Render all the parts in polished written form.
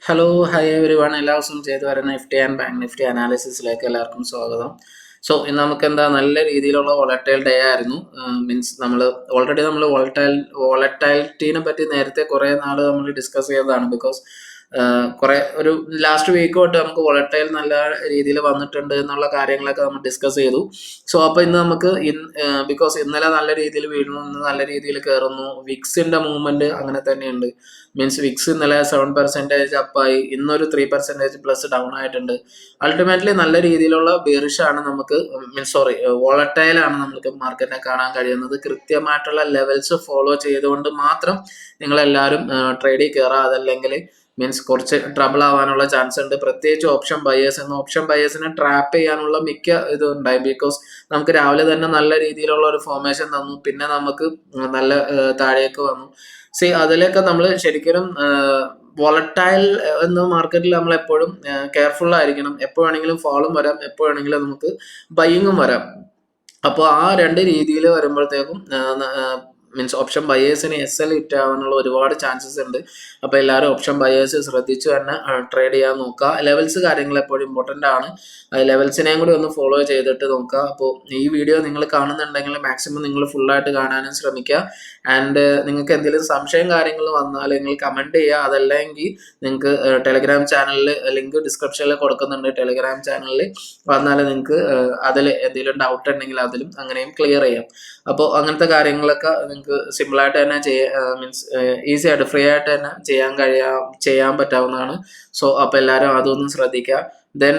Hello hi every one എല്ലാ ദിവസവും ചെയ്തു വരുന്ന നിഫ്റ്റി ആൻഡ് ബാങ്ക് നിഫ്റ്റി അനാലിസിസിലേക്ക് എല്ലാവർക്കും സ്വാഗതം. ഇന്ന് നമുക്ക് എന്താ നല്ല രീതിയിലുള്ള വോളറ്റൈൽ ഡേ ആയിരുന്നു. മീൻസ് നമ്മൾ വോളറ്റൈലിറ്റീനെ പറ്റി നേരത്തെ കുറേ നാൾ നമ്മൾ ഡിസ്കസ് ചെയ്തതാണ്. ബിക്കോസ് കുറെ ഒരു ലാസ്റ്റ് വീക്ക് തൊട്ട് നമുക്ക് വോളറ്റൈൽ നല്ല രീതിയിൽ വന്നിട്ടുണ്ട് എന്നുള്ള കാര്യങ്ങളൊക്കെ നമ്മൾ ഡിസ്കസ് ചെയ്തു. അപ്പോൾ ഇന്ന് നമുക്ക് ബിക്കോസ് ഇന്നലെ നല്ല രീതിയിൽ വീഴുന്നു, ഇന്ന് നല്ല രീതിയിൽ കയറുന്നു. വിക്സിന്റെ മൂവ്മെന്റ് അങ്ങനെ തന്നെയുണ്ട്. മീൻസ് വിക്സ് ഇന്നലെ 7% അപ്പായി, ഇന്നൊരു 3% പ്ലസ് ഡൗൺ ആയിട്ടുണ്ട്. അൾട്ടിമേറ്റ്ലി നല്ല രീതിയിലുള്ള ബെയറിഷ് ആണ് നമുക്ക്, വോളറ്റൈൽ ആണ് നമുക്ക് മാർക്കറ്റിനെ കാണാൻ കഴിയുന്നത്. കൃത്യമായിട്ടുള്ള ലെവൽസ് ഫോളോ ചെയ്തുകൊണ്ട് മാത്രം നിങ്ങളെല്ലാവരും ട്രേഡിൽ കയറുക. അതല്ലെങ്കിൽ മീൻസ് കുറച്ച് ട്രബിൾ ആവാനുള്ള ചാൻസ് ഉണ്ട്. പ്രത്യേകിച്ച് ഓപ്ഷൻ ബയേഴ്സിനെ ട്രാപ്പ് ചെയ്യാനുള്ള മിക്ക ഇതുണ്ടായി. ബിക്കോസ് നമുക്ക് രാവിലെ തന്നെ നല്ല രീതിയിലുള്ള ഒരു ഫോർമേഷൻ തന്നു, പിന്നെ നമുക്ക് നല്ല താഴേക്ക് വന്നു. അതിലൊക്കെ നമ്മൾ ശരിക്കും വോളറ്റൈൽ എന്ന മാർക്കറ്റിൽ നമ്മൾ എപ്പോഴും കെയർഫുൾ ആയിരിക്കണം. എപ്പോ വേണമെങ്കിലും ഫോളും വരാം, എപ്പോ വേണമെങ്കിലും നമുക്ക് ബൈയിങ്ങും വരാം. അപ്പോൾ ആ രണ്ട് രീതിയിൽ വരുമ്പോഴത്തേക്കും മീൻസ് ഓപ്ഷൻ ബയേഴ്സിന് SL ഹിറ്റ് ആവാനുള്ള ഒരുപാട് ചാൻസസ് ഉണ്ട്. അപ്പോൾ എല്ലാവരും ഓപ്ഷൻ ബയേഴ്സ് ശ്രദ്ധിച്ചു തന്നെ ട്രേഡ് ചെയ്യാൻ നോക്കുക. ലെവൽസ് കാര്യങ്ങൾ എപ്പോഴും ഇമ്പോർട്ടൻ്റ് ആണ്. ലെവൽസിനെയും കൂടി ഒന്ന് ഫോളോ ചെയ്തിട്ട് നോക്കുക. അപ്പോൾ ഈ വീഡിയോ നിങ്ങൾ കാണുന്നുണ്ടെങ്കിൽ മാക്സിമം നിങ്ങൾ ഫുള്ളായിട്ട് കാണാനും ശ്രമിക്കുക. ആൻഡ് നിങ്ങൾക്ക് എന്തെങ്കിലും സംശയം കാര്യങ്ങൾ വന്നാൽ നിങ്ങൾ കമൻറ്റ് ചെയ്യുക. അതല്ലെങ്കിൽ നിങ്ങൾക്ക് ടെലിഗ്രാം ചാനലിൽ ലിങ്ക് ഡിസ്ക്രിപ്ഷനിൽ കൊടുക്കുന്നുണ്ട്. ടെലിഗ്രാം ചാനലിൽ വന്നാൽ നിങ്ങൾക്ക് അതിൽ എന്തെങ്കിലും ഡൗട്ട് ഉണ്ടെങ്കിൽ അതിലും അങ്ങനെയും ക്ലിയർ ചെയ്യാം. അപ്പോൾ അങ്ങനത്തെ കാര്യങ്ങളൊക്കെ നിങ്ങൾക്ക് സിമ്പിളായിട്ട് തന്നെ മീൻസ് ഈസി ആയിട്ട് ഫ്രീ ആയിട്ട് തന്നെ ചെയ്യാൻ പറ്റാവുന്നതാണ്. അപ്പോൾ എല്ലാവരും അതൊന്നും ശ്രദ്ധിക്കുക. ദെൻ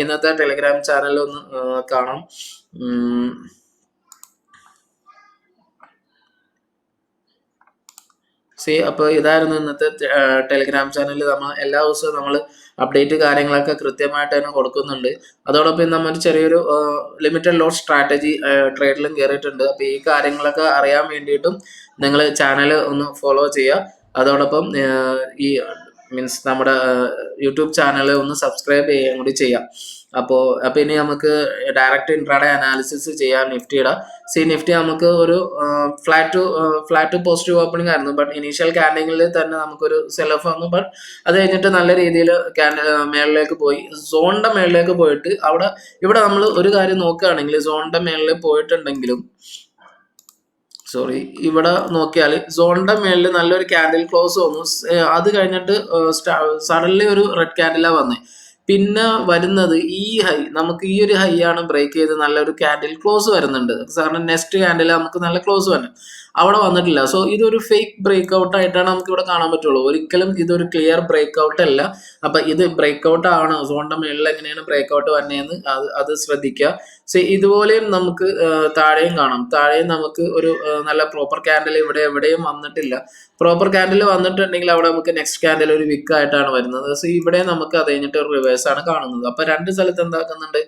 ഇന്നത്തെ ടെലിഗ്രാം ചാനൽ ഒന്ന് കാണാം. അപ്പോൾ ഇതായിരുന്നു ഇന്നത്തെ ടെലിഗ്രാം ചാനലിൽ. നമ്മൾ എല്ലാ ദിവസവും നമ്മൾ അപ്ഡേറ്റ് കാര്യങ്ങളൊക്കെ കൃത്യമായിട്ട് തന്നെ കൊടുക്കുന്നുണ്ട്. അതോടൊപ്പം നമ്മൾ ചെറിയൊരു ലിമിറ്റഡ് ലോട്ട് സ്ട്രാറ്റജി ട്രേഡിലും കയറിയിട്ടുണ്ട്. അപ്പോൾ ഈ കാര്യങ്ങളൊക്കെ അറിയാൻ വേണ്ടിയിട്ടും നിങ്ങൾ ചാനൽ ഒന്ന് ഫോളോ ചെയ്യുക. അതോടൊപ്പം ഈ മീൻസ് നമ്മുടെ യൂട്യൂബ് ചാനൽ ഒന്ന് സബ്സ്ക്രൈബ് ചെയ്യുകയും കൂടി ചെയ്യാം. അപ്പോൾ ഇനി നമുക്ക് ഡയറക്റ്റ് ഇൻട്രാഡേ അനാലിസിസ് ചെയ്യാം നിഫ്റ്റിയുടെ. നിഫ്റ്റി നമുക്ക് ഒരു ഫ്ലാറ്റ് ടു പോസിറ്റീവ് ഓപ്പണിംഗ് ആയിരുന്നു. ബട്ട് ഇനീഷ്യൽ ക്യാൻഡിലിൽ തന്നെ നമുക്കൊരു സെൽ ഓഫ് വന്നു. ബട്ട് അത് കഴിഞ്ഞിട്ട് നല്ല രീതിയിൽ മേളിലേക്ക് പോയി, സോണിന്റെ മേളിലേക്ക് പോയിട്ട് ഇവിടെ നമ്മൾ ഒരു കാര്യം നോക്കുകയാണെങ്കിൽ സോണിന്റെ മേളിൽ പോയിട്ടുണ്ടെങ്കിലും ഇവിടെ നോക്കിയാൽ സോണിന്റെ മേളിൽ നല്ലൊരു ക്യാൻഡിൽ ക്ലോസ് വന്നു. അത് കഴിഞ്ഞിട്ട് സഡൻലി ഒരു റെഡ് ക്യാൻഡിലാണ് വന്നത്. പിന്നെ വരുന്നത് നമുക്ക് ഈ ഒരു ഹൈ ആണ് ബ്രേക്ക് ചെയ്ത് നല്ലൊരു ക്യാൻഡിൽ ക്ലോസ് വരുന്നുണ്ട്. കാരണം നെക്സ്റ്റ് ക്യാൻഡിൽ നമുക്ക് നല്ല ക്ലോസ് വരണം, അവിടെ വന്നിട്ടില്ല. ഇതൊരു ഫേക്ക് ബ്രേക്ക് ഔട്ട് ആയിട്ടാണ് നമുക്ക് ഇവിടെ കാണാൻ പറ്റുള്ളൂ. ഒരിക്കലും ഇതൊരു ക്ലിയർ ബ്രേക്ക് ഔട്ട് അല്ല. അപ്പൊ ഇത് ബ്രേക്ക് ഔട്ട് ആണ്. സോണിന്റെ മേളിൽ എങ്ങനെയാണ് ബ്രേക്ക് ഔട്ട് വന്നതെന്ന് അത് ശ്രദ്ധിക്കുക. ഇതുപോലെയും നമുക്ക് താഴെയും കാണാം. താഴെയും നമുക്ക് ഒരു നല്ല പ്രോപ്പർ ക്യാൻഡിൽ ഇവിടെ എവിടെയും വന്നിട്ടില്ല. പ്രോപ്പർ ക്യാൻഡിൽ വന്നിട്ടുണ്ടെങ്കിൽ അവിടെ നമുക്ക് നെക്സ്റ്റ് ക്യാൻഡിൽ ഒരു വിക്ക് ആയിട്ടാണ് വരുന്നത്. ഇവിടെ നമുക്ക് അത് കഴിഞ്ഞിട്ട് ഒരു റിവേഴ്സ് ആണ് കാണുന്നത്. അപ്പൊ രണ്ട് സ്ഥലത്ത് എന്താക്കുന്നുണ്ട്,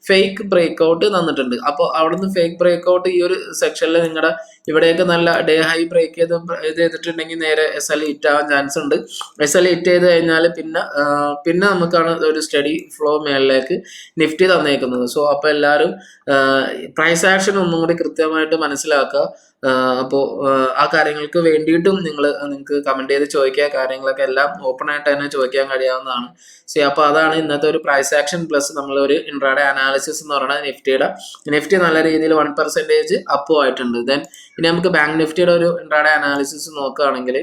ഫേക്ക് ബ്രേക്ക് ഔട്ട് തന്നിട്ടുണ്ട്. അപ്പോൾ അവിടുന്ന് ഫേക്ക് ബ്രേക്ക് ഔട്ട് ഈ ഒരു സെക്ഷനിൽ നിങ്ങളുടെ ഇവിടെയൊക്കെ നല്ല ഡേ ഹൈ ബ്രേക്ക് ചെയ്തിട്ടുണ്ടെങ്കിൽ നേരെ SL ഹിറ്റ് ആവാൻ ചാൻസ് ഉണ്ട്. SL ഹിറ്റ് ചെയ്ത് കഴിഞ്ഞാൽ പിന്നെ നമുക്കാണ് ഒരു സ്റ്റഡി ഫ്ലോ മേളിലേക്ക് നിഫ്റ്റി തന്നേക്കുന്നത്. അപ്പോൾ എല്ലാവരും പ്രൈസ് ആക്ഷൻ ഒന്നും കൂടി കൃത്യമായിട്ട് മനസ്സിലാക്കുക. അപ്പോൾ ആ കാര്യങ്ങൾക്ക് വേണ്ടിയിട്ടും നിങ്ങൾക്ക് കമന്റ് ചെയ്ത് ചോദിക്കുക. കാര്യങ്ങളൊക്കെ എല്ലാം ഓപ്പൺ ആയിട്ട് തന്നെ ചോദിക്കാൻ കഴിയാവുന്നതാണ്. അപ്പോൾ അതാണ് ഇന്നത്തെ ഒരു പ്രൈസ് ആക്ഷൻ പ്ലസ് നമ്മളൊരു ഇൻട്രാഡേ അനാലിസിസ് എന്ന് പറയുന്നത്. നിഫ്റ്റി നല്ല രീതിയിൽ 1% അപ്പും ആയിട്ടുണ്ട്. ദെൻ ഇനി നമുക്ക് ബാങ്ക് നിഫ്റ്റിയുടെ ഒരു ഇൻട്രാഡേ അനാലിസിസ് നോക്കുകയാണെങ്കിൽ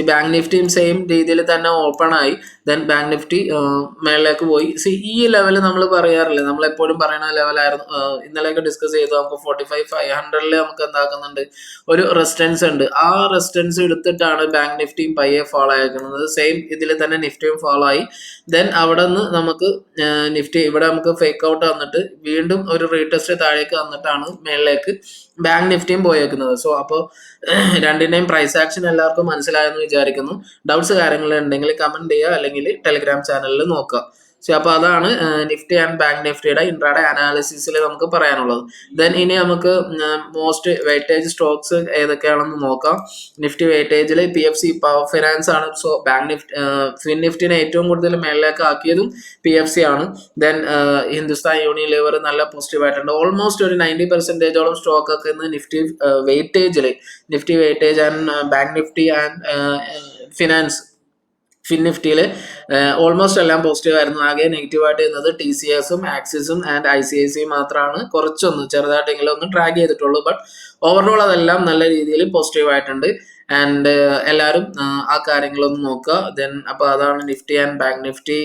ബാങ്ക് നിഫ്റ്റിയും സെയിം രീതിയിൽ തന്നെ ഓപ്പൺ ആയി. ദെൻ ബാങ്ക് നിഫ്റ്റി മേളിലേക്ക് പോയി. ഈ ലെവൽ നമ്മൾ പറയാറില്ല, നമ്മൾ എപ്പോഴും പറയുന്ന ലെവലായിരുന്നു. ഇന്നലെയൊക്കെ ഡിസ്കസ് ചെയ്തു. നമുക്ക് 45,500 നമുക്ക് എന്താക്കുന്നുണ്ട്, ഒരു റെസിസ്റ്റൻസ് ഉണ്ട്. ആ റെസിസ്റ്റൻസ് എടുത്തിട്ടാണ് ബാങ്ക് നിഫ്റ്റിയും പയ്യെ ഫോളോ ആയിരിക്കുന്നത്. സെയിം ഇതിൽ തന്നെ നിഫ്റ്റിയും ഫോളോ ആയി. ദെൻ അവിടെ നിന്ന് നമുക്ക് നിഫ്റ്റി ഇവിടെ നമുക്ക് ഫേക്ക് ഔട്ട് വന്നിട്ട് വീണ്ടും ഒരു റീടെസ്റ്റ് താഴേക്ക് വന്നിട്ടാണ് മേളിലേക്ക് ബാങ്ക് നിഫ്റ്റിയും പോയേക്കുന്നത്. അപ്പോൾ രണ്ടിന്റെയും പ്രൈസ് ആക്ഷൻ എല്ലാവർക്കും മനസ്സിലായെന്ന് വിചാരിക്കുന്നു. ഡൗട്ട്സ് കാര്യങ്ങളുണ്ടെങ്കിൽ കമന്റ് ചെയ്യുക, അല്ലെങ്കിൽ ടെലിഗ്രാം ചാനലിൽ നോക്കുക. സോ അപ്പോൾ അതാണ് നിഫ്റ്റി ആൻഡ് ബാങ്ക് നിഫ്റ്റിയുടെ ഇൻട്രാഡേ അനാലിസിസിൽ നമുക്ക് പറയാനുള്ളത്. ദെൻ ഇനി നമുക്ക് മോസ്റ്റ് വെയിറ്റേജ് സ്റ്റോക്സ് ഏതൊക്കെയാണെന്ന് നോക്കാം. നിഫ്റ്റി വെയിറ്റേജിൽ PFC പവർ ഫിനാൻസ് ആണ്. സോ ബാങ്ക് ഫിൻ നിഫ്റ്റിനെ ഏറ്റവും കൂടുതൽ മേളിലേക്ക് ആക്കിയതും PFC ആണ്. ദെൻ ഹിന്ദുസ്ഥാൻ യൂണിലിവർ നല്ല പോസിറ്റീവ് ആയിട്ടുണ്ട്. ഓൾമോസ്റ്റ് ഒരു 90% സ്റ്റോക്ക് ഒക്കെ ഇന്ന് നിഫ്റ്റി വെയിറ്റേജിൽ, Nifty weightage and bank Nifty and finance fin നിഫ്റ്റിയിൽ ഓൾമോസ്റ്റ് എല്ലാം പോസിറ്റീവ് ആയിരുന്നു. ആകെ നെഗറ്റീവായിട്ട് ഇരുന്നത് TCSും ആക്സിസും ആൻഡ് ICICI മാത്രമാണ് കുറച്ചൊന്ന് ചെറുതായിട്ടെങ്കിലും ഒന്ന് ട്രാക്ക് ചെയ്തിട്ടുള്ളൂ. ബട്ട് ഓവറോൾ അതെല്ലാം നല്ല രീതിയിൽ പോസിറ്റീവ് ആയിട്ടുണ്ട്. ആൻഡ് എല്ലാവരും ആ കാര്യങ്ങളൊന്ന് നോക്കുക. ദെൻ അപ്പോൾ അതാണ് Nifty and bank Nifty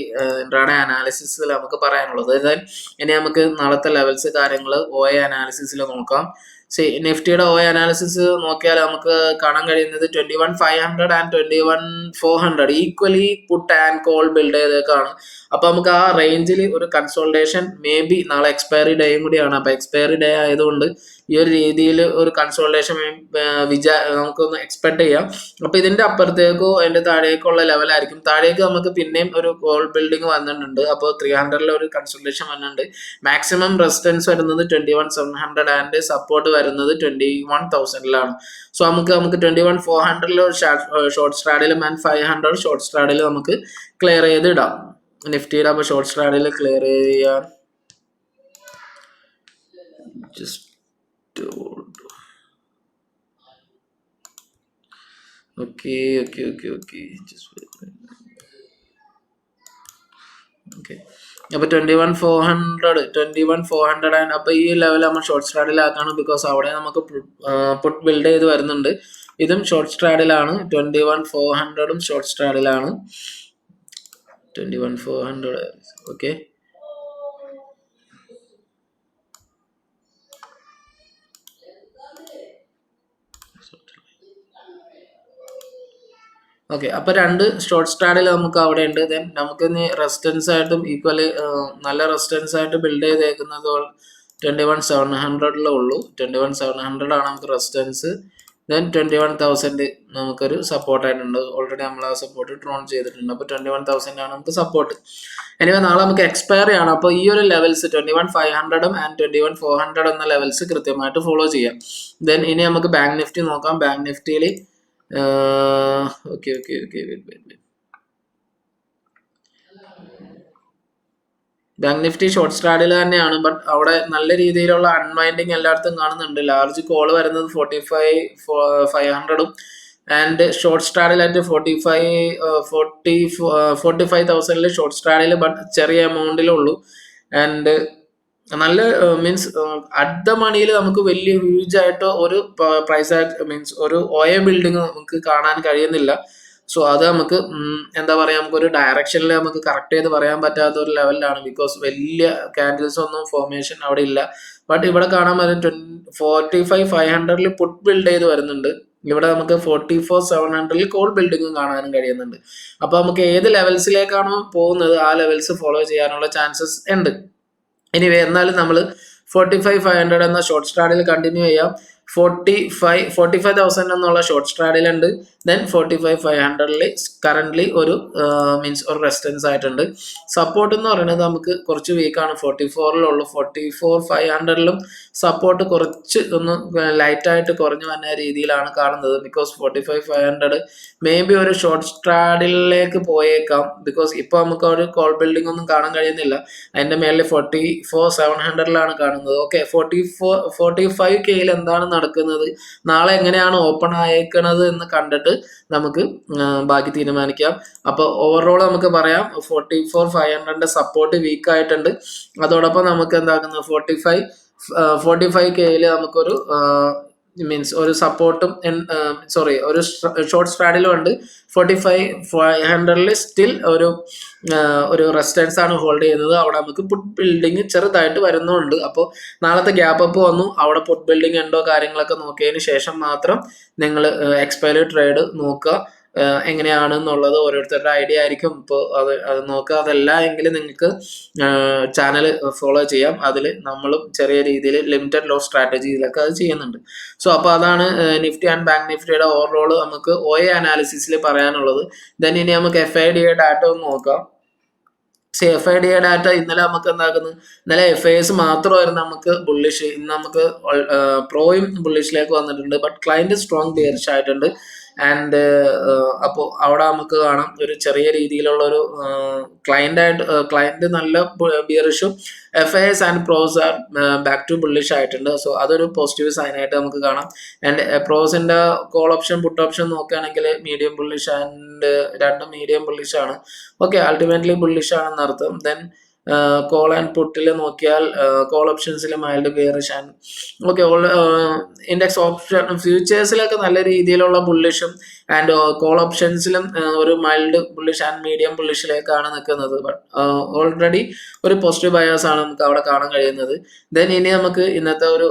intraday അനാലിസിസിൽ നമുക്ക് പറയാനുള്ളത്. ദെൻ ഇനി നമുക്ക് നാളത്തെ ലെവൽസ് കാര്യങ്ങൾ OA അനാലിസിസിൽ നോക്കാം. നിഫ്റ്റിയുടെ OA അനാലിസിസ് നോക്കിയാൽ നമുക്ക് കാണാൻ കഴിയുന്നത് 21,500 and 21,400 equally put and call build ചെയ്തേക്കാണ്. അപ്പൊ നമുക്ക് ആ റേഞ്ചിൽ ഒരു കൺസോൾട്ടേഷൻ മേ ബി നാളെ എക്സ്പയറി ഡേയും കൂടിയാണ്. അപ്പൊ എക്സ്പയറി ഡേ ആയതുകൊണ്ട് ഈ ഒരു രീതിയിൽ ഒരു കൺസോൾട്ടേഷൻ നമുക്കൊന്ന് എക്സ്പെക്ട് ചെയ്യാം. അപ്പൊ ഇതിന്റെ അപ്പുറത്തേക്കോ അതിന്റെ താഴേക്കുള്ള ലെവലായിരിക്കും. താഴേക്ക് നമുക്ക് പിന്നെയും ഒരു കോൾ ബിൽഡിംഗ് വന്നിട്ടുണ്ട്. അപ്പോൾ 300 ഒരു കൺസോൾട്ടേഷൻ വന്നിട്ടുണ്ട്. മാക്സിമം റെസിസ്റ്റൻസ് വരുന്നത് 21,700 ആൻഡ് സപ്പോർട്ട് വരുന്നത് 21,000 സോ നമുക്ക് 21,400 ഷോർട്ട് സ്ട്രാഡിലും ആൻഡ് 500 ഷോർട്ട് സ്ട്രാഡിലും നമുക്ക് ക്ലിയർ ചെയ്ത് ഇടാം നിഫ്റ്റിയുടെ. അപ്പോൾ ഷോർട്ട് സ്ട്രാഡിൽ ക്ലിയർ ചെയ്യാൻ ജസ്റ്റ് ഓക്കെ അപ്പോൾ 21,400 ആൻഡ് അപ്പോൾ ഈ ലെവൽ നമ്മൾ ഷോർട്ട് സ്ട്രാഡിലാക്കാണ്. ബിക്കോസ് അവിടെ നമുക്ക് പുട്ട് ബിൽഡ് ചെയ്ത് വരുന്നുണ്ട്. ഇതും ഷോർട്ട് സ്ട്രാഡിലാണ്. 21,400 ഷോർട്ട് സ്ട്രാഡിലാണ്. 21,400 ഓക്കെ. ഓക്കെ, അപ്പോൾ രണ്ട് ഷോർട്ട് സ്ട്രാഡിൽ നമുക്ക് അവിടെ ഉണ്ട്. ദെൻ നമുക്ക് ഇനി റെസിസ്റ്റൻസ് ആയിട്ടും ഈക്വലി നല്ല റെസിസ്റ്റൻസ് ആയിട്ട് ബിൽഡ് ചെയ്തേക്കുന്നത് 21,700 ഉള്ളൂ. 21,700 ആണ് നമുക്ക് റെസിസ്റ്റൻസ്. ദെൻ 21,000 നമുക്കൊരു സപ്പോർട്ടായിട്ടുണ്ട്. ഓൾറെഡി നമ്മൾ ആ സപ്പോർട്ട് ഡ്രോൺ ചെയ്തിട്ടുണ്ട്. അപ്പോൾ 21,000 ആണ് നമുക്ക് സപ്പോർട്ട്. എനിവേ നാളെ നമുക്ക് എക്സ്പയറി ആണ്. അപ്പോൾ ഈ ഒരു ലെവൽസ് 21,500 ആൻഡ് 21,400 എന്ന ലെവൽസ് കൃത്യമായിട്ട് ഫോളോ ചെയ്യാം. ദെൻ ഇനി നമുക്ക് ബാങ്ക് നിഫ്റ്റി നോക്കാം. ബാങ്ക് നിഫ്റ്റിയിൽ okay bank Nifty short straddle തന്നെയാണ്. ബട്ട് അവിടെ നല്ല രീതിയിലുള്ള അൺവൈൻഡിങ് എല്ലായിടത്തും കാണുന്നുണ്ട്. ലാർജ് കോൾ വരുന്നത് 45,500 ആൻഡ് ഷോർട്ട് സ്ട്രാഡിലായിട്ട് 45,000 ഷോർട്ട് സ്ട്രാഡിൽ, ബട്ട് ചെറിയ എമൗണ്ടിലുള്ളൂ. ആൻഡ് നല്ല മീൻസ് അറ്റ് ദ മണിയിൽ നമുക്ക് വലിയ ഹ്യൂജ് ആയിട്ട് ഒരു പ്രൈസ് മീൻസ് ഒരു OA ബിൽഡിംഗ് നമുക്ക് കാണാൻ കഴിയുന്നില്ല. സോ അത് നമുക്ക് എന്താ പറയുക, നമുക്കൊരു ഡയറക്ഷനിൽ നമുക്ക് കറക്റ്റ് ചെയ്ത് പറയാൻ പറ്റാത്ത ഒരു ലെവലിലാണ്. ബിക്കോസ് വലിയ ക്യാൻഡിൽസ് ഒന്നും ഫോർമേഷൻ അവിടെ ഇല്ല. ബട്ട് ഇവിടെ കാണാൻ പറ്റും 45,500 പുട്ട് ബിൽഡ് ചെയ്ത് വരുന്നുണ്ട്. ഇവിടെ നമുക്ക് 44,700 കോൾ ബിൽഡിംഗും കാണാനും കഴിയുന്നുണ്ട്. അപ്പൊ നമുക്ക് ഏത് ലെവൽസിലേക്കാണോ പോകുന്നത് ആ ലെവൽസ് ഫോളോ ചെയ്യാനുള്ള ചാൻസസ് ഉണ്ട്. എനിവേ എന്നാലും നമ്മൾ 45,500 എന്ന ഷോർട്ട് സ്ട്രാഡിൽ കണ്ടിന്യൂ ചെയ്യാം. 45,000 എന്നുള്ള ഷോർട്ട് സ്ട്രാഡിലുണ്ട്. ദെൻ 45,500 കറന്റ് ഒരു മീൻസ് ഒരു റെസിസ്റ്റൻസ് ആയിട്ടുണ്ട്. സപ്പോർട്ട് എന്ന് പറയുന്നത് നമുക്ക് കുറച്ച് വീക്കാണ്. 44 44,500 സപ്പോർട്ട് കുറച്ച് ഒന്ന് ലൈറ്റായിട്ട് കുറഞ്ഞു വന്ന രീതിയിലാണ് കാണുന്നത്. ബിക്കോസ് 45,500 മേ ബി ഒരു ഷോർട്ട് സ്ട്രാഡിലേക്ക് പോയേക്കാം. ബിക്കോസ് ഇപ്പൊ നമുക്ക് ഒരു കോൾ ബിൽഡിംഗ് ഒന്നും കാണാൻ കഴിയുന്നില്ല. അതിന്റെ മേളിൽ 44,700 കാണുന്നത്. ഓക്കെ, 45K എന്താണ് നടക്കുന്നത്, നാളെ എങ്ങനെയാണ് ഓപ്പൺ ആയേക്കണത് എന്ന് കണ്ടിട്ട് നമുക്ക് ബാക്കി തീരുമാനിക്കാം. അപ്പൊ ഓവറോൾ നമുക്ക് പറയാം 44,500 സപ്പോർട്ട് വീക്ക് ആയിട്ടുണ്ട്. അതോടൊപ്പം നമുക്ക് എന്താക്കുന്നത് 45K നമുക്കൊരു മീൻസ് ഒരു സപ്പോർട്ടും ഒരു ഷോർട്ട് സ്ട്രാഡിലും ഉണ്ട്. 45,500 സ്റ്റിൽ ഒരു റെസിസ്റ്റൻസ് ആണ് ഹോൾഡ് ചെയ്യുന്നത്. അവിടെ നമുക്ക് പുട്ട് ബിൽഡിംഗ് ചെറുതായിട്ട് വരുന്നുണ്ട്. അപ്പോൾ നാളത്തെ ഗ്യാപ്പ് അപ്പ് വന്നു, അവിടെ പുട്ട് ബിൽഡിംഗ് ഉണ്ടോ കാര്യങ്ങളൊക്കെ നോക്കിയതിന് ശേഷം മാത്രം നിങ്ങൾ എക്സ്പയറി ട്രേഡ് നോക്കുക. എങ്ങനെയാണെന്നുള്ളത് ഓരോരുത്തരുടെ ഐഡിയ ആയിരിക്കും. ഇപ്പോൾ അത് നോക്കുക. അതല്ല എങ്കിൽ നിങ്ങൾക്ക് ചാനൽ ഫോളോ ചെയ്യാം. അതിൽ നമ്മളും ചെറിയ രീതിയിൽ ലിമിറ്റഡ് ലോസ് സ്ട്രാറ്റജിയിലൊക്കെ അത് ചെയ്യുന്നുണ്ട്. സോ അപ്പോൾ അതാണ് നിഫ്റ്റി ആൻഡ് ബാങ്ക് നിഫ്റ്റിയുടെ ഓവറോൾ നമുക്ക് OA അനാലിസിസിൽ പറയാനുള്ളത്. ദെൻ ഇനി നമുക്ക് FIDA ഡാറ്റ ഒന്ന് നോക്കാം. FIDA ഡാറ്റ ഇന്നലെ നമുക്ക് എന്താക്കുന്നു, ഇന്നലെ FIs മാത്രമായിരുന്നു നമുക്ക് ബുള്ളിഷ്, ഇന്ന് നമുക്ക് പ്രോയും ബുള്ളിഷിലേക്ക് വന്നിട്ടുണ്ട്. ബട്ട് ക്ലയന്റ് സ്ട്രോങ് ബിയറിഷ് ആയിട്ടുണ്ട്. ആൻഡ് അപ്പോൾ അവിടെ നമുക്ക് കാണാം ഒരു ചെറിയ രീതിയിലുള്ള ഒരു ക്ലയന്റ് നല്ല ബിയറിഷും FIs and pros are back to bullish ആയിട്ടുണ്ട്. സോ അതൊരു പോസിറ്റീവ് സൈൻ ആയിട്ട് നമുക്ക് കാണാം. ആൻഡ് പ്രോസിന്റെ കോൾ ഓപ്ഷൻ പുട്ട് ഓപ്ഷൻ നോക്കുകയാണെങ്കിൽ മീഡിയം ബുള്ളിഷ് ആൻഡ് രണ്ടും മീഡിയം ബുള്ളിഷ് ആണ്. ഓക്കെ, അൾട്ടിമേറ്റ്ലി ബുള്ളിഷ് ആണെന്ന് അർത്ഥം. ദെൻ കോൾ ആൻഡ് പുട്ടിൽ നോക്കിയാൽ കോൾ ഓപ്ഷൻസിൽ mild bearish and okay, index option ഫ്യൂച്ചേഴ്സിലൊക്കെ നല്ല രീതിയിലുള്ള ബുള്ളിഷും ആൻഡ് കോൾ ഓപ്ഷൻസിലും ഒരു മൈൽഡ് ബുള്ളിഷ് ആൻഡ് മീഡിയം ബുള്ളിഷിലേക്കാണ് നിൽക്കുന്നത്. ബട്ട് ഓൾറെഡി ഒരു പോസിറ്റീവ് ബയാസ് ആണ് നമുക്ക് അവിടെ കാണാൻ കഴിയുന്നത്. ദെൻ ഇനി നമുക്ക് ഇന്നത്തെ ഒരു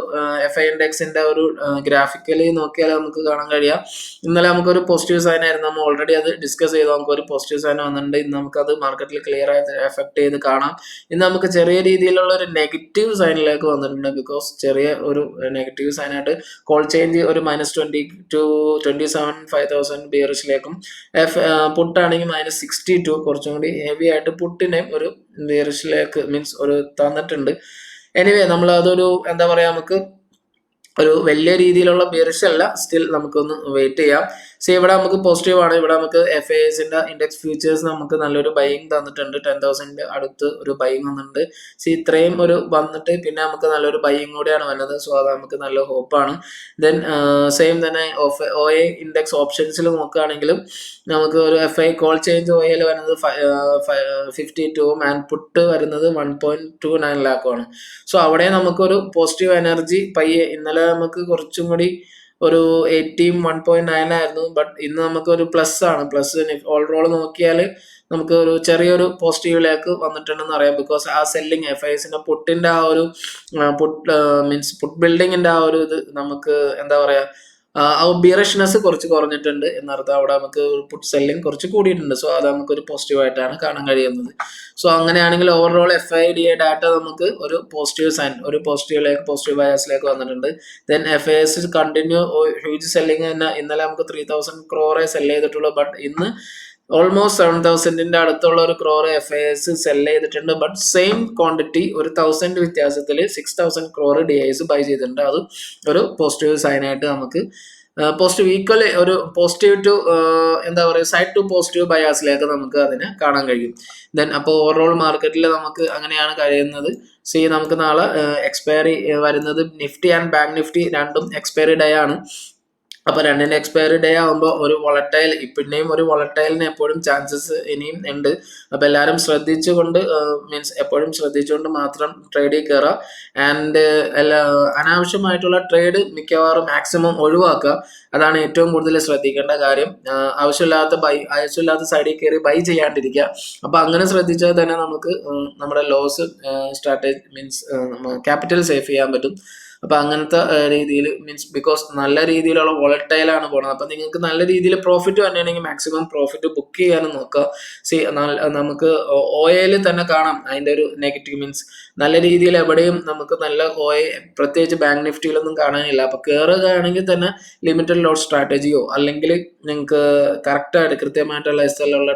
FI ഇൻഡെക്സിന്റെ ഒരു ഗ്രാഫിക്കലി നോക്കിയാൽ നമുക്ക് കാണാൻ കഴിയാം, ഇന്നലെ നമുക്കൊരു പോസിറ്റീവ് സൈൻ ആയിരുന്നു, നമ്മൾ ഓൾറെഡി അത് ഡിസ്കസ് ചെയ്തു, നമുക്കൊരു പോസിറ്റീവ് സൈൻ വന്നിട്ടുണ്ട്. ഇന്ന് നമുക്കത് മാർക്കറ്റിൽ ക്ലിയർ ആയിട്ട് എഫക്ട് ചെയ്ത് കാണാം. ഇന്ന് നമുക്ക് ചെറിയ രീതിയിലുള്ള ഒരു നെഗറ്റീവ് സൈനിലേക്ക് വന്നിട്ടുണ്ട്. ബിക്കോസ് ചെറിയ ഒരു നെഗറ്റീവ് സൈനായിട്ട് കോൾ ചേഞ്ച് ഒരു -20 to 27,500 ബിയറിഷിലേക്കും, പുട്ടാണെങ്കിൽ -62 കുറച്ചും കൂടി ഹെവി ആയിട്ട് പുട്ടിനെയും ഒരു ബിയറിഷിലേക്ക് മീൻസ് ഒരു തന്നിട്ടുണ്ട്. എനിവേ നമ്മൾ അതൊരു എന്താ പറയാ, നമുക്ക് ഒരു വലിയ രീതിയിലുള്ള ബിയറിഷ് അല്ല, സ്റ്റിൽ നമുക്കൊന്ന് വെയിറ്റ് ചെയ്യാം. സോ ഇവിടെ നമുക്ക് പോസിറ്റീവ് ആണ്. ഇവിടെ നമുക്ക് FISന്റെ ഇൻഡെക്സ് ഫ്യൂച്ചേഴ്സ് നമുക്ക് നല്ലൊരു ബൈയിങ് തന്നിട്ടുണ്ട്. 10,000 അടുത്ത് ഒരു ബൈയിങ് വന്നിട്ടുണ്ട്. സോ ഇത്രയും ഒരു വന്നിട്ട് പിന്നെ നമുക്ക് നല്ലൊരു ബൈയിങ് കൂടിയാണ് വന്നത്. സോ അത് നമുക്ക് നല്ല ഹോപ്പാണ്. ദെൻ സെയിം തന്നെ OA ഇൻഡെക്സ് ഓപ്ഷൻസിൽ നോക്കുകയാണെങ്കിലും നമുക്ക് ഒരു FI കോൾ ചേഞ്ച് OAയിൽ വരുന്നത് 52 ആൻഡ് പുട്ട് വരുന്നത് 1.29 ലാഖുമാണ്. സോ അവിടെ നമുക്കൊരു പോസിറ്റീവ് എനർജി പയ്യെ, ഇന്നലെ നമുക്ക് കുറച്ചും കൂടി ഒരു 1.9 ആയിരുന്നു. ബട്ട് ഇന്ന് നമുക്ക് ഒരു പ്ലസ് ആണ്. പ്ലസ് ഓൾറോൾ നോക്കിയാൽ നമുക്ക് ഒരു ചെറിയൊരു പോസിറ്റീവിലേക്ക് വന്നിട്ടുണ്ടെന്ന് അറിയാം. ബിക്കോസ് ആ സെല്ലിങ് FISന്റെ പുട്ടിന്റെ ആ ഒരു മീൻസ് പുട്ട് ബിൽഡിങ്ങിന്റെ ആ ഒരു ഇത് നമുക്ക് എന്താ പറയാ, ആ ബിയറിഷ്നെസ് കുറച്ച് കുറഞ്ഞിട്ടുണ്ട് എന്നർത്ഥം. അവിടെ നമുക്ക് പുട്ട് സെല്ലിംഗ് കുറച്ച് കൂടിയിട്ടുണ്ട്. സോ അത് നമുക്കൊരു പോസിറ്റീവ് ആയിട്ടാണ് കാണാൻ കഴിയുന്നത്. സോ അങ്ങനെയാണെങ്കിൽ ഓവറോൾ FIDA ഡാറ്റ നമുക്ക് ഒരു പോസിറ്റീവ് സൈൻ, ഒരു പോസിറ്റീവ് ബയാസിലേക്ക് വന്നിട്ടുണ്ട്. Then FIs continue huge selling തന്നെ. ഇന്നലെ നമുക്ക് 3,000 crore സെല് ചെയ്തിട്ടുള്ളൂ. ബട്ട് ഇന്ന് ഓൾമോസ്റ്റ് 7,000 അടുത്തുള്ള ഒരു crore FIs സെല് ചെയ്തിട്ടുണ്ട്. ബട്ട് സെയിം ക്വാണ്ടിറ്റി ഒരു 1,000 വ്യത്യാസത്തിൽ 6,000 crore DIs ബൈ ചെയ്തിട്ടുണ്ട്. അത് ഒരു പോസിറ്റീവ് സൈൻ ആയിട്ട് നമുക്ക് പോസിറ്റീവ് ഈക്വൽ ഒരു പോസിറ്റീവ് ടു എന്താ പറയുക, സൈഡ് ടു പോസിറ്റീവ് ബയാസിലേക്ക് നമുക്ക് അതിനെ കാണാൻ കഴിയും. ദെൻ അപ്പോൾ ഓവറോൾ മാർക്കറ്റിൽ നമുക്ക് അങ്ങനെയാണ് കഴിയുന്നത്. നമുക്ക് നാളെ എക്സ്പയറി വരുന്നത് നിഫ്റ്റി ആൻഡ് ബാങ്ക് നിഫ്റ്റി രണ്ടും എക്സ്പയറി ഡേ ആണ്. അപ്പോൾ രണ്ടിൻ്റെ എക്സ്പയറി ഡേ ആകുമ്പോൾ ഒരു വോളറ്റൈൽ, പിന്നെയും ഒരു വോളറ്റൈലിന് എപ്പോഴും ചാൻസസ് ഇനിയും ഉണ്ട്. അപ്പോൾ എല്ലാവരും ശ്രദ്ധിച്ചുകൊണ്ട് മീൻസ് എപ്പോഴും ശ്രദ്ധിച്ചുകൊണ്ട് മാത്രം ട്രേഡിൽ കയറുക. ആൻഡ് അനാവശ്യമായിട്ടുള്ള ട്രേഡ് മിക്കവാറും മാക്സിമം ഒഴിവാക്കുക. അതാണ് ഏറ്റവും കൂടുതൽ ശ്രദ്ധിക്കേണ്ട കാര്യം. ആവശ്യമില്ലാത്ത സൈഡിൽ കയറി ബൈ ചെയ്യാണ്ടിരിക്കുക. അപ്പോൾ അങ്ങനെ ശ്രദ്ധിച്ചാൽ തന്നെ നമുക്ക് നമ്മുടെ loss strategy means capital save ചെയ്യാൻ പറ്റും. അപ്പൊ അങ്ങനത്തെ രീതിയിൽ മീൻസ് ബിക്കോസ് നല്ല രീതിയിലുള്ള വോളറ്റൈലാണ് പോണത്. അപ്പൊ നിങ്ങൾക്ക് നല്ല രീതിയിൽ പ്രോഫിറ്റ് വന്നിട്ടുണ്ടെങ്കിൽ മാക്സിമം പ്രോഫിറ്റ് ബുക്ക് ചെയ്യാനും നോക്കുക. നമുക്ക് OAയിൽ തന്നെ കാണാം അതിന്റെ ഒരു നെഗറ്റീവ് മീൻസ് നല്ല രീതിയിൽ എവിടെയും നമുക്ക് നല്ല OA പ്രത്യേകിച്ച് ബാങ്ക് നിഫ്റ്റിയിലൊന്നും കാണാനില്ല. അപ്പൊ കയറുകയാണെങ്കിൽ തന്നെ ലിമിറ്റഡ് ലോട്ട് സ്ട്രാറ്റജിയോ അല്ലെങ്കിൽ നിങ്ങൾക്ക് കറക്റ്റായിട്ട് കൃത്യമായിട്ടുള്ള SL ഉള്ള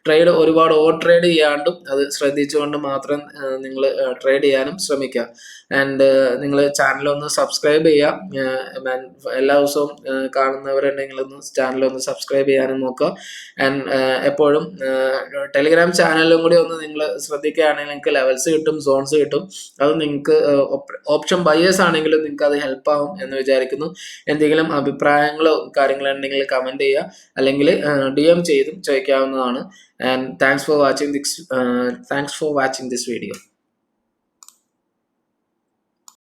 ട്രേഡ് ഒരുപാട് ഓവർ ട്രേഡ് ചെയ്യാണ്ടും അത് ശ്രദ്ധിച്ചുകൊണ്ട് മാത്രം നിങ്ങൾ ട്രേഡ് ചെയ്യാനും ശ്രമിക്കുക. ആൻഡ് നിങ്ങൾ ചാനലൊന്ന് സബ്സ്ക്രൈബ് ചെയ്യുക. എല്ലാ ദിവസവും കാണുന്നവരുണ്ടെങ്കിൽ ഒന്ന് ചാനലൊന്ന് സബ്സ്ക്രൈബ് ചെയ്യാനും നോക്കുക. ആൻഡ് എപ്പോഴും ടെലിഗ്രാം ചാനലിലും കൂടി ഒന്ന് നിങ്ങൾ ശ്രദ്ധിക്കുകയാണെങ്കിൽ നിങ്ങൾക്ക് ലെവൽസ് കിട്ടും, സോൺസ് കിട്ടും. അത് നിങ്ങൾക്ക് ഓപ്ഷൻ ബയേഴ്സ് ആണെങ്കിലും നിങ്ങൾക്ക് അത് ഹെൽപ്പ് ആവും എന്ന് വിചാരിക്കുന്നു. എന്തെങ്കിലും അഭിപ്രായങ്ങളോ കാര്യങ്ങളോ ഉണ്ടെങ്കിൽ കമൻറ്റ് ചെയ്യുക, അല്ലെങ്കിൽ DM ചെയ്തും ചോദിക്കാവുന്നതാണ്. And thanks for watching this video.